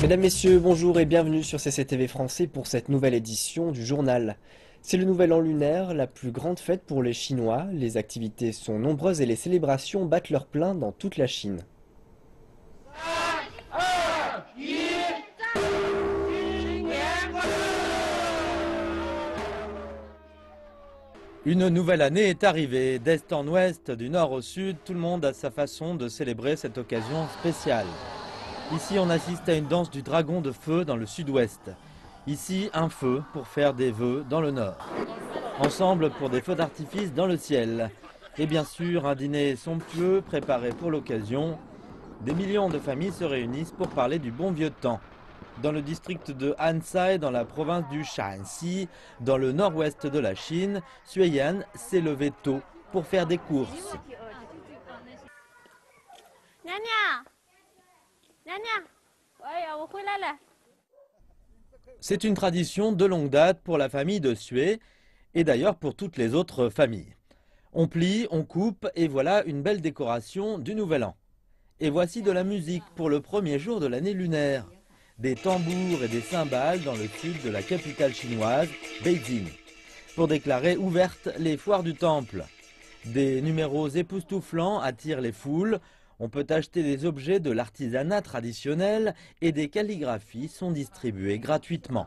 Mesdames, Messieurs, bonjour et bienvenue sur CCTV Français pour cette nouvelle édition du journal. C'est le Nouvel An lunaire, la plus grande fête pour les Chinois. Les activités sont nombreuses et les célébrations battent leur plein dans toute la Chine. Une nouvelle année est arrivée. D'est en ouest, du nord au sud, tout le monde a sa façon de célébrer cette occasion spéciale. Ici, on assiste à une danse du dragon de feu dans le sud-ouest. Ici, un feu pour faire des vœux dans le nord. Ensemble pour des feux d'artifice dans le ciel. Et bien sûr, un dîner somptueux préparé pour l'occasion. Des millions de familles se réunissent pour parler du bon vieux temps. Dans le district de Ansai, dans la province du Shaanxi, dans le nord-ouest de la Chine, Xueyan s'est levé tôt pour faire des courses. C'est une tradition de longue date pour la famille de Xue et d'ailleurs pour toutes les autres familles. On plie, on coupe et voilà une belle décoration du Nouvel An. Et voici de la musique pour le premier jour de l'année lunaire. Des tambours et des cymbales dans le sud de la capitale chinoise, Beijing, pour déclarer ouvertes les foires du temple. Des numéros époustouflants attirent les foules. On peut acheter des objets de l'artisanat traditionnel et des calligraphies sont distribuées gratuitement.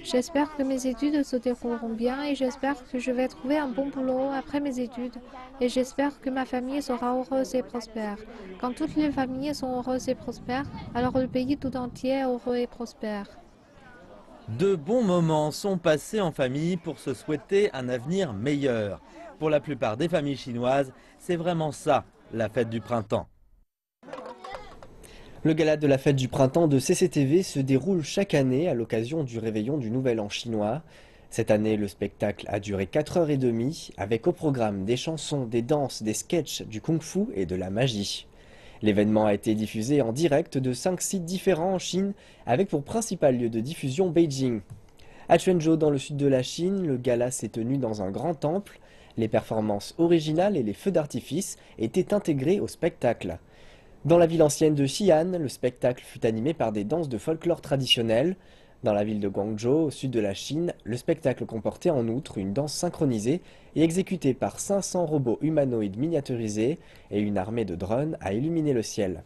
J'espère que mes études se dérouleront bien et j'espère que je vais trouver un bon boulot après mes études. Et j'espère que ma famille sera heureuse et prospère. Quand toutes les familles sont heureuses et prospères, alors le pays tout entier est heureux et prospère. De bons moments sont passés en famille pour se souhaiter un avenir meilleur. Pour la plupart des familles chinoises, c'est vraiment ça, la fête du printemps. Le gala de la fête du printemps de CCTV se déroule chaque année à l'occasion du réveillon du Nouvel An chinois. Cette année, le spectacle a duré 4h30 avec au programme des chansons, des danses, des sketchs, du kung-fu et de la magie. L'événement a été diffusé en direct de 5 sites différents en Chine avec pour principal lieu de diffusion Beijing. À Quanzhou, dans le sud de la Chine, le gala s'est tenu dans un grand temple. Les performances originales et les feux d'artifice étaient intégrés au spectacle. Dans la ville ancienne de Xi'an, le spectacle fut animé par des danses de folklore traditionnelles. Dans la ville de Guangzhou, au sud de la Chine, le spectacle comportait en outre une danse synchronisée et exécutée par 500 robots humanoïdes miniaturisés et une armée de drones à illuminer le ciel.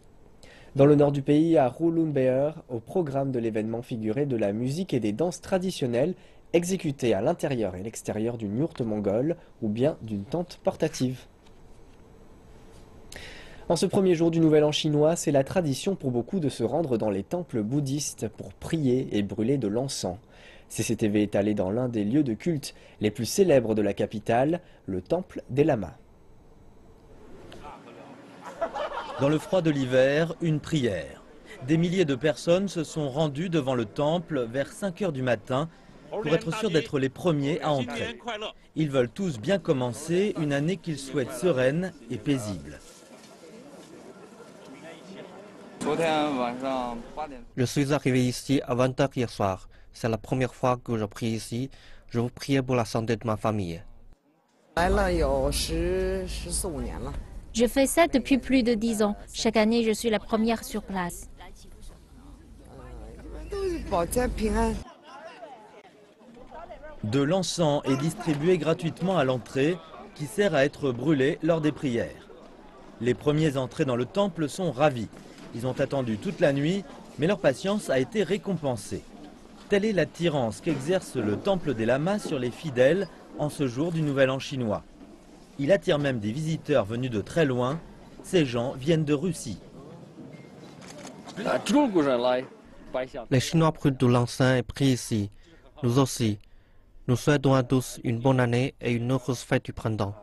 Dans le nord du pays, à Hulunbuir, au programme de l'événement figurait de la musique et des danses traditionnelles exécutées à l'intérieur et l'extérieur d'une yourte mongole ou bien d'une tente portative. En ce premier jour du Nouvel An chinois, c'est la tradition pour beaucoup de se rendre dans les temples bouddhistes pour prier et brûler de l'encens. CCTV est allé dans l'un des lieux de culte les plus célèbres de la capitale, le temple des lamas. Dans le froid de l'hiver, une prière. Des milliers de personnes se sont rendues devant le temple vers 5 h du matin pour être sûrs d'être les premiers à entrer. Ils veulent tous bien commencer une année qu'ils souhaitent sereine et paisible. Je suis arrivé ici à 20 h hier soir. C'est la première fois que je prie ici. Je veux prier pour la santé de ma famille. Je fais ça depuis plus de 10 ans. Chaque année, je suis la première sur place. De l'encens est distribué gratuitement à l'entrée qui sert à être brûlé lors des prières. Les premiers entrés dans le temple sont ravis. Ils ont attendu toute la nuit, mais leur patience a été récompensée. Telle est l'attirance qu'exerce le temple des lamas sur les fidèles en ce jour du Nouvel An chinois. Il attire même des visiteurs venus de très loin. Ces gens viennent de Russie. Les Chinois brûlent de l'encens et prient ici. Nous aussi. Nous souhaitons à tous une bonne année et une heureuse fête du printemps.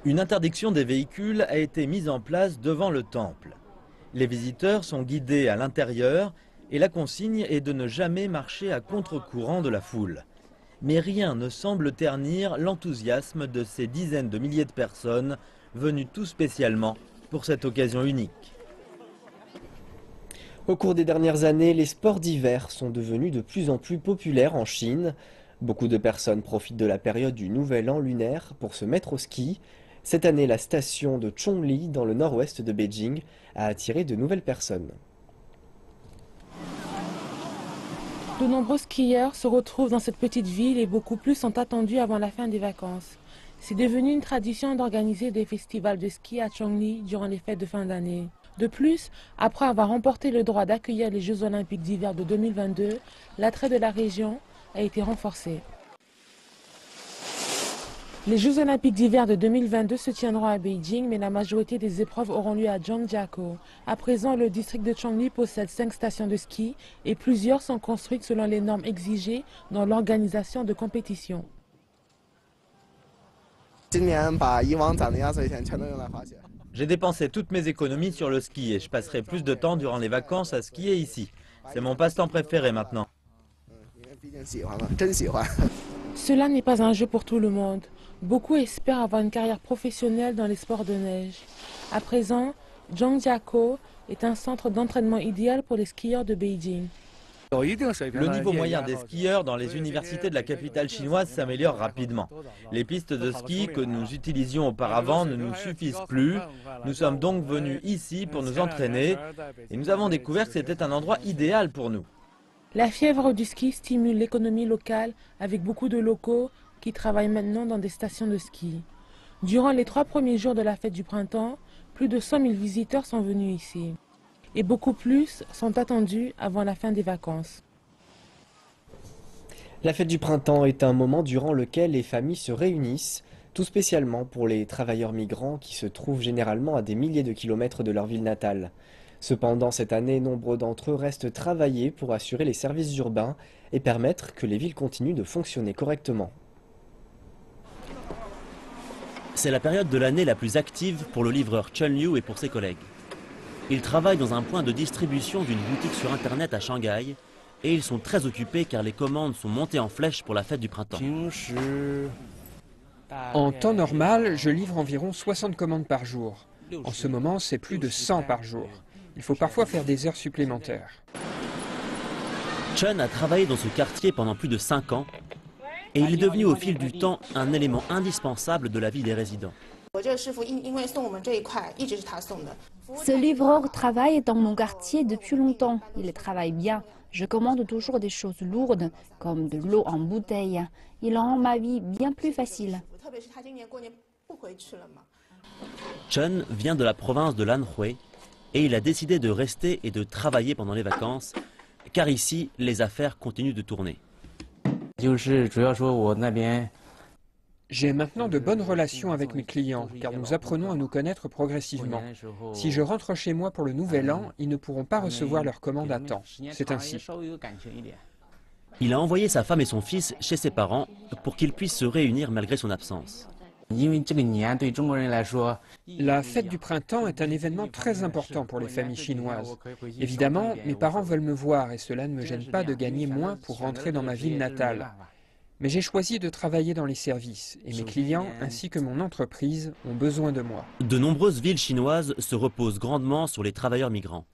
Une interdiction des véhicules a été mise en place devant le temple. Les visiteurs sont guidés à l'intérieur et la consigne est de ne jamais marcher à contre-courant de la foule. Mais rien ne semble ternir l'enthousiasme de ces dizaines de milliers de personnes venues tout spécialement pour cette occasion unique. Au cours des dernières années, les sports d'hiver sont devenus de plus en plus populaires en Chine. Beaucoup de personnes profitent de la période du Nouvel An lunaire pour se mettre au ski. Cette année, la station de Chongli, dans le nord-ouest de Beijing, a attiré de nouvelles personnes. De nombreux skieurs se retrouvent dans cette petite ville et beaucoup plus sont attendus avant la fin des vacances. C'est devenu une tradition d'organiser des festivals de ski à Chongli durant les fêtes de fin d'année. De plus, après avoir remporté le droit d'accueillir les Jeux olympiques d'hiver de 2022, l'attrait de la région a été renforcé. Les Jeux olympiques d'hiver de 2022 se tiendront à Beijing, mais la majorité des épreuves auront lieu à Zhangjiakou. À présent, le district de Chongli possède 5 stations de ski et plusieurs sont construites selon les normes exigées dans l'organisation de compétitions. J'ai dépensé toutes mes économies sur le ski et je passerai plus de temps durant les vacances à skier ici. C'est mon passe-temps préféré maintenant. Cela n'est pas un jeu pour tout le monde. Beaucoup espèrent avoir une carrière professionnelle dans les sports de neige. À présent, Zhangjiakou est un centre d'entraînement idéal pour les skieurs de Beijing. Le niveau moyen des skieurs dans les universités de la capitale chinoise s'améliore rapidement. Les pistes de ski que nous utilisions auparavant ne nous suffisent plus. Nous sommes donc venus ici pour nous entraîner et nous avons découvert que c'était un endroit idéal pour nous. La fièvre du ski stimule l'économie locale avec beaucoup de locaux qui travaillent maintenant dans des stations de ski. Durant les 3 premiers jours de la fête du printemps, plus de 100 000 visiteurs sont venus ici. Et beaucoup plus sont attendus avant la fin des vacances. La fête du printemps est un moment durant lequel les familles se réunissent, tout spécialement pour les travailleurs migrants qui se trouvent généralement à des milliers de kilomètres de leur ville natale. Cependant, cette année, nombre d'entre eux restent travailler pour assurer les services urbains et permettre que les villes continuent de fonctionner correctement. C'est la période de l'année la plus active pour le livreur Chen Liu et pour ses collègues. Ils travaillent dans un point de distribution d'une boutique sur Internet à Shanghai et ils sont très occupés car les commandes sont montées en flèche pour la fête du printemps. En temps normal, je livre environ 60 commandes par jour. En ce moment, c'est plus de 100 par jour. Il faut parfois faire des heures supplémentaires. Chen a travaillé dans ce quartier pendant plus de 5 ans et il est devenu au fil du temps un élément indispensable de la vie des résidents. Ce livreur travaille dans mon quartier depuis longtemps. Il travaille bien. Je commande toujours des choses lourdes, comme de l'eau en bouteille. Il rend ma vie bien plus facile. Chen vient de la province de l'Anhui et il a décidé de rester et de travailler pendant les vacances, car ici, les affaires continuent de tourner. J'ai maintenant de bonnes relations avec mes clients, car nous apprenons à nous connaître progressivement. Si je rentre chez moi pour le nouvel an, ils ne pourront pas recevoir leurs commandes à temps. C'est ainsi. Il a envoyé sa femme et son fils chez ses parents pour qu'ils puissent se réunir malgré son absence. La fête du printemps est un événement très important pour les familles chinoises. Évidemment, mes parents veulent me voir et cela ne me gêne pas de gagner moins pour rentrer dans ma ville natale. Mais j'ai choisi de travailler dans les services et mes clients ainsi que mon entreprise ont besoin de moi. De nombreuses villes chinoises se reposent grandement sur les travailleurs migrants.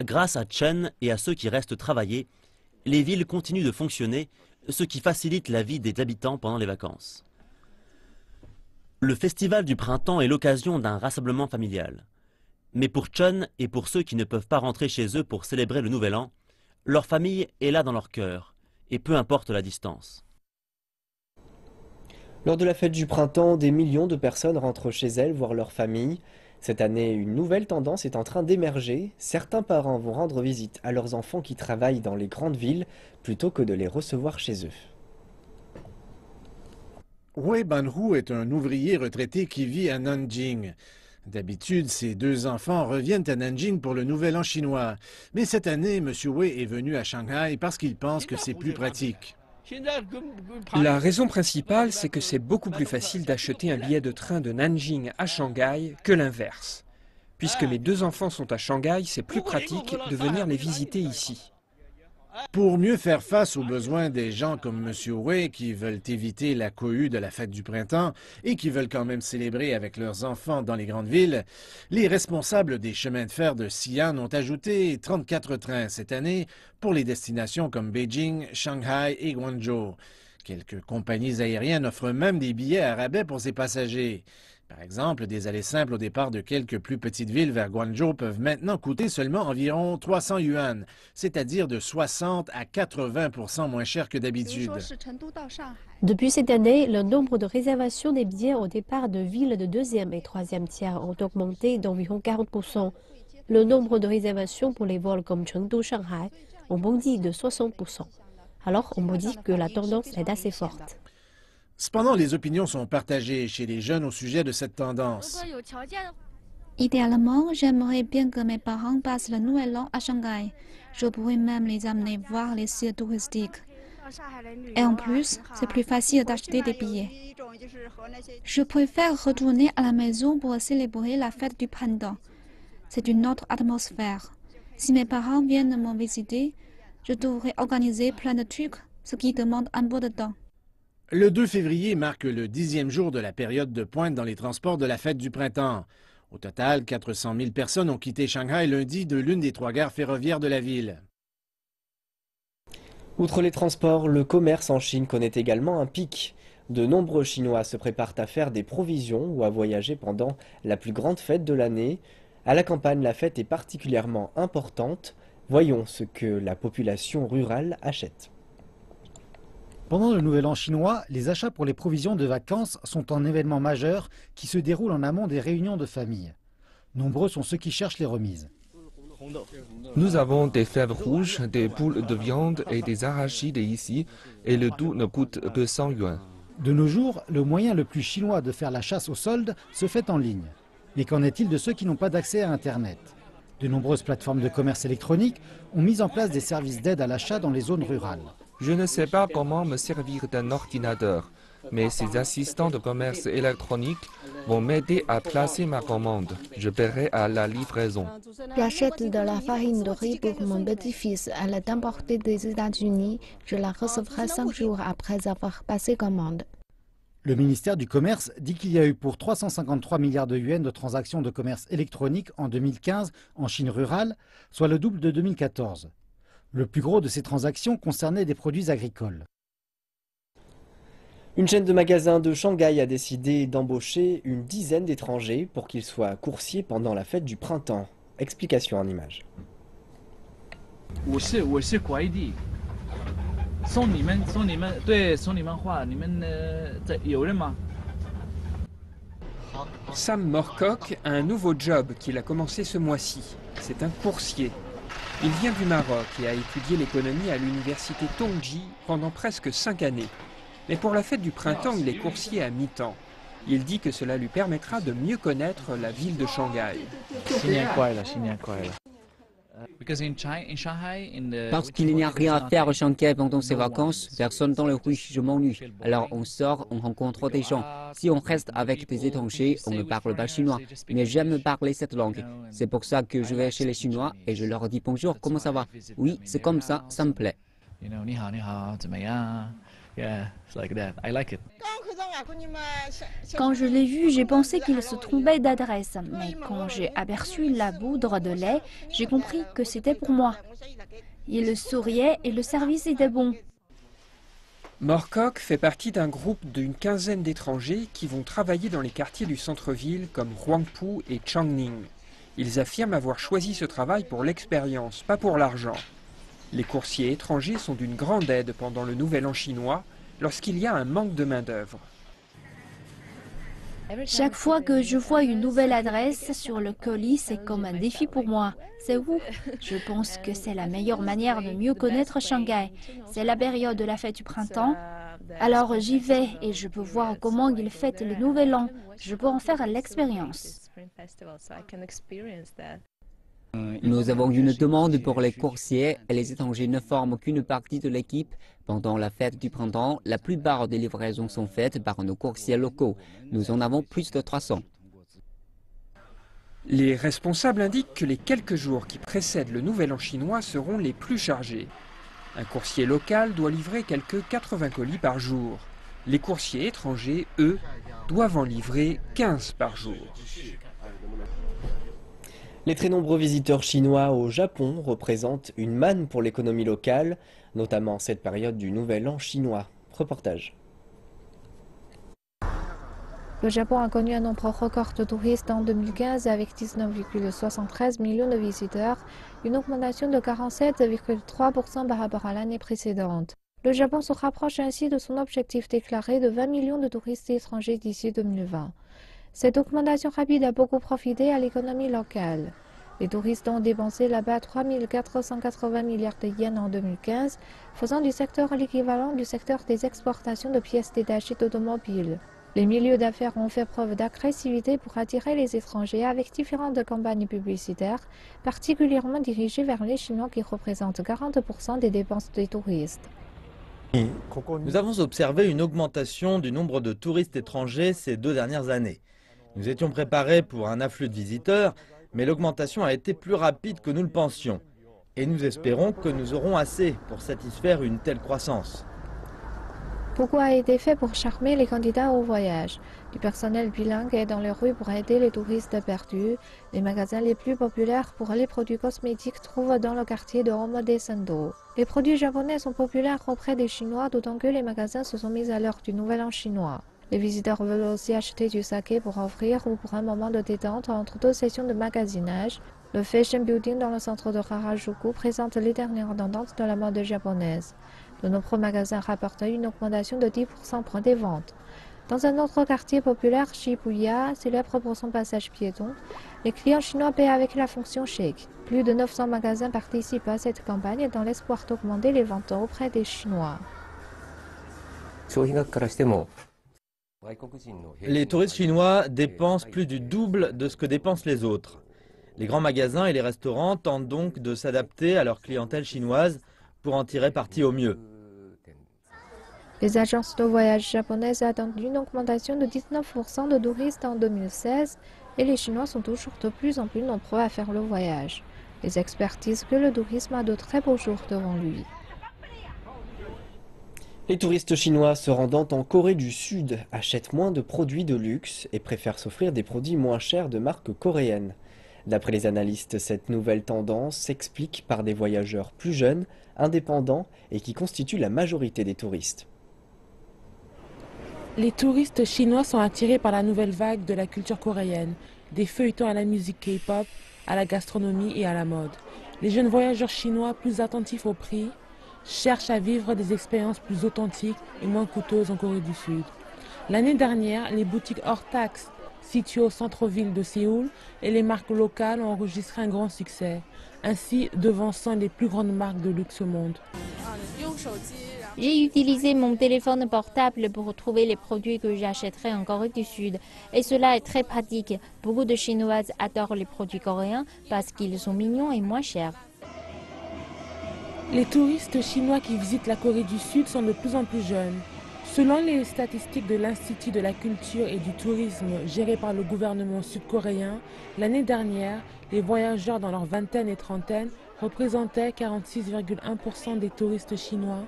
Grâce à Chen et à ceux qui restent travailler, les villes continuent de fonctionner, ce qui facilite la vie des habitants pendant les vacances. Le festival du printemps est l'occasion d'un rassemblement familial. Mais pour Chen et pour ceux qui ne peuvent pas rentrer chez eux pour célébrer le nouvel an, leur famille est là dans leur cœur, et peu importe la distance. Lors de la fête du printemps, des millions de personnes rentrent chez elles voir leur famille. Cette année, une nouvelle tendance est en train d'émerger. Certains parents vont rendre visite à leurs enfants qui travaillent dans les grandes villes plutôt que de les recevoir chez eux. Wei Banhu est un ouvrier retraité qui vit à Nanjing. D'habitude, ses 2 enfants reviennent à Nanjing pour le Nouvel An chinois. Mais cette année, M. Wei est venu à Shanghai parce qu'il pense que c'est plus pratique. La raison principale, c'est que c'est beaucoup plus facile d'acheter un billet de train de Nanjing à Shanghai que l'inverse. Puisque mes 2 enfants sont à Shanghai, c'est plus pratique de venir les visiter ici. Pour mieux faire face aux besoins des gens comme M. Wei qui veulent éviter la cohue de la fête du printemps et qui veulent quand même célébrer avec leurs enfants dans les grandes villes, les responsables des chemins de fer de Xi'an ont ajouté 34 trains cette année pour les destinations comme Beijing, Shanghai et Guangzhou. Quelques compagnies aériennes offrent même des billets à rabais pour ces passagers. Par exemple, des allées simples au départ de quelques plus petites villes vers Guangzhou peuvent maintenant coûter seulement environ 300 yuan, c'est-à-dire de 60 à 80% moins cher que d'habitude. Depuis cette année, le nombre de réservations des billets au départ de villes de deuxième et troisième tiers ont augmenté d'environ 40%. Le nombre de réservations pour les vols comme Chengdu-Shanghai ont bondi de 60%. Alors, on me dit que la tendance est assez forte. Cependant, les opinions sont partagées chez les jeunes au sujet de cette tendance. Idéalement, j'aimerais bien que mes parents passent le Nouvel An à Shanghai. Je pourrais même les amener voir les sites touristiques. Et en plus, c'est plus facile d'acheter des billets. Je préfère retourner à la maison pour célébrer la fête du printemps. C'est une autre atmosphère. Si mes parents viennent me visiter, je devrais organiser plein de trucs, ce qui demande un peu de temps. Le 2 février marque le 10e jour de la période de pointe dans les transports de la fête du printemps. Au total, 400 000 personnes ont quitté Shanghai lundi de l'une des 3 gares ferroviaires de la ville. Outre les transports, le commerce en Chine connaît également un pic. De nombreux Chinois se préparent à faire des provisions ou à voyager pendant la plus grande fête de l'année. À la campagne, la fête est particulièrement importante. Voyons ce que la population rurale achète. Pendant le Nouvel An chinois, les achats pour les provisions de vacances sont un événement majeur qui se déroule en amont des réunions de famille. Nombreux sont ceux qui cherchent les remises. Nous avons des fèves rouges, des boules de viande et des arachides ici, et le tout ne coûte que 100 yuan. De nos jours, le moyen le plus chinois de faire la chasse aux soldes se fait en ligne. Mais qu'en est-il de ceux qui n'ont pas d'accès à Internet? De nombreuses plateformes de commerce électronique ont mis en place des services d'aide à l'achat dans les zones rurales. Je ne sais pas comment me servir d'un ordinateur, mais ces assistants de commerce électronique vont m'aider à placer ma commande. Je paierai à la livraison. J'achète de la farine de riz pour mon petit-fils. Elle est importée des États-Unis. Je la recevrai 5 jours après avoir passé commande. Le ministère du Commerce dit qu'il y a eu pour 353 milliards de yuans de transactions de commerce électronique en 2015 en Chine rurale, soit le double de 2014. Le plus gros de ces transactions concernait des produits agricoles. Une chaîne de magasins de Shanghai a décidé d'embaucher une dizaine d'étrangers pour qu'ils soient coursiers pendant la fête du printemps. Explication en images. Sam Morcock a un nouveau job qu'il a commencé ce mois-ci. C'est un coursier. Il vient du Maroc et a étudié l'économie à l'université Tongji pendant presque 5 années. Mais pour la fête du printemps, il est coursier à mi-temps. Il dit que cela lui permettra de mieux connaître la ville de Shanghai. Parce qu'il n'y a rien à faire à Shanghai pendant ces vacances, personne dans les rues, je m'ennuie. Alors on sort, on rencontre des gens. Si on reste avec des étrangers, on ne parle pas chinois. Mais j'aime parler cette langue. C'est pour ça que je vais chez les Chinois et je leur dis bonjour, comment ça va? Oui, c'est comme ça me plaît. Quand je l'ai vu, j'ai pensé qu'il se trompait d'adresse. Mais quand j'ai aperçu la poudre de lait, j'ai compris que c'était pour moi. Il souriait et le service était bon. Morcock fait partie d'un groupe d'une quinzaine d'étrangers qui vont travailler dans les quartiers du centre-ville comme Huangpu et Changning. Ils affirment avoir choisi ce travail pour l'expérience, pas pour l'argent. Les coursiers étrangers sont d'une grande aide pendant le Nouvel An chinois, lorsqu'il y a un manque de main-d'œuvre. Chaque fois que je vois une nouvelle adresse sur le colis, c'est comme un défi pour moi. C'est où? Je pense que c'est la meilleure manière de mieux connaître Shanghai. C'est la période de la fête du printemps. Alors j'y vais et je peux voir comment ils fêtent le Nouvel An. Je peux en faire l'expérience. Nous avons une demande pour les coursiers et les étrangers ne forment qu'une partie de l'équipe. Pendant la fête du printemps, la plupart des livraisons sont faites par nos coursiers locaux. Nous en avons plus de 300. Les responsables indiquent que les quelques jours qui précèdent le Nouvel An chinois seront les plus chargés. Un coursier local doit livrer quelques 80 colis par jour. Les coursiers étrangers, eux, doivent en livrer 15 par jour. Les très nombreux visiteurs chinois au Japon représentent une manne pour l'économie locale, notamment cette période du Nouvel An chinois. Reportage. Le Japon a connu un nombre record de touristes en 2015 avec 19,73 millions de visiteurs, une augmentation de 47,3% par rapport à l'année précédente. Le Japon se rapproche ainsi de son objectif déclaré de 20 millions de touristes étrangers d'ici 2020. Cette augmentation rapide a beaucoup profité à l'économie locale. Les touristes ont dépensé là-bas 3 480 milliards de yens en 2015, faisant du secteur l'équivalent du secteur des exportations de pièces détachées d'automobiles. Les milieux d'affaires ont fait preuve d'agressivité pour attirer les étrangers avec différentes campagnes publicitaires, particulièrement dirigées vers les Chinois qui représentent 40% des dépenses des touristes. Nous avons observé une augmentation du nombre de touristes étrangers ces 2 dernières années. Nous étions préparés pour un afflux de visiteurs, mais l'augmentation a été plus rapide que nous le pensions. Et nous espérons que nous aurons assez pour satisfaire une telle croissance. Beaucoup a été fait pour charmer les candidats au voyage. Du personnel bilingue est dans les rues pour aider les touristes perdus. Les magasins les plus populaires pour les produits cosmétiques trouvent dans le quartier de Omotesando. Les produits japonais sont populaires auprès des Chinois, d'autant que les magasins se sont mis à l'heure du Nouvel An chinois. Les visiteurs veulent aussi acheter du saké pour offrir ou pour un moment de détente entre 2 sessions de magasinage. Le Fashion Building dans le centre de Harajuku présente les dernières tendances de la mode japonaise. De nombreux magasins rapportent une augmentation de 10% pour des ventes. Dans un autre quartier populaire, Shibuya, célèbre pour son passage piéton, les clients chinois paient avec la fonction chèque. Plus de 900 magasins participent à cette campagne dans l'espoir d'augmenter les ventes auprès des Chinois. Les touristes chinois dépensent plus du double de ce que dépensent les autres. Les grands magasins et les restaurants tentent donc de s'adapter à leur clientèle chinoise pour en tirer parti au mieux. Les agences de voyage japonaises attendent une augmentation de 19% de touristes en 2016 et les Chinois sont toujours de plus en plus nombreux à faire le voyage. Les experts disent que le tourisme a de très beaux jours devant lui. Les touristes chinois se rendant en Corée du Sud achètent moins de produits de luxe et préfèrent s'offrir des produits moins chers de marques coréennes. D'après les analystes, cette nouvelle tendance s'explique par des voyageurs plus jeunes, indépendants et qui constituent la majorité des touristes. Les touristes chinois sont attirés par la nouvelle vague de la culture coréenne, des feuilletons à la musique K-pop, à la gastronomie et à la mode. Les jeunes voyageurs chinois, plus attentifs au prix, cherchent à vivre des expériences plus authentiques et moins coûteuses en Corée du Sud. L'année dernière, les boutiques hors taxes situées au centre-ville de Séoul et les marques locales ont enregistré un grand succès, ainsi devançant les plus grandes marques de luxe au monde. J'ai utilisé mon téléphone portable pour trouver les produits que j'achèterais en Corée du Sud. Et cela est très pratique. Beaucoup de Chinoises adorent les produits coréens parce qu'ils sont mignons et moins chers. Les touristes chinois qui visitent la Corée du Sud sont de plus en plus jeunes. Selon les statistiques de l'Institut de la culture et du tourisme géré par le gouvernement sud-coréen, l'année dernière, les voyageurs dans leur vingtaine et trentaine représentaient 46,1% des touristes chinois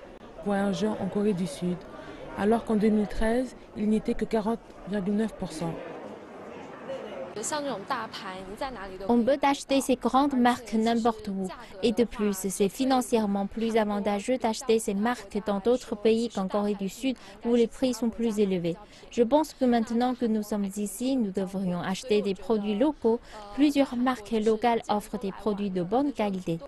voyageurs en Corée du Sud, alors qu'en 2013, il n'y était que 40,9%. On peut acheter ces grandes marques n'importe où. Et de plus, c'est financièrement plus avantageux d'acheter ces marques dans d'autres pays qu'en Corée du Sud où les prix sont plus élevés. Je pense que maintenant que nous sommes ici, nous devrions acheter des produits locaux. Plusieurs marques locales offrent des produits de bonne qualité.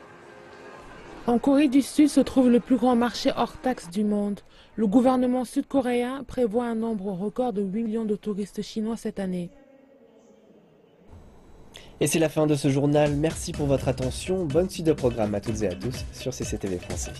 En Corée du Sud se trouve le plus grand marché hors taxe du monde. Le gouvernement sud-coréen prévoit un nombre record de 8 millions de touristes chinois cette année. Et c'est la fin de ce journal. Merci pour votre attention. Bonne suite de programme à toutes et à tous sur CCTV Français.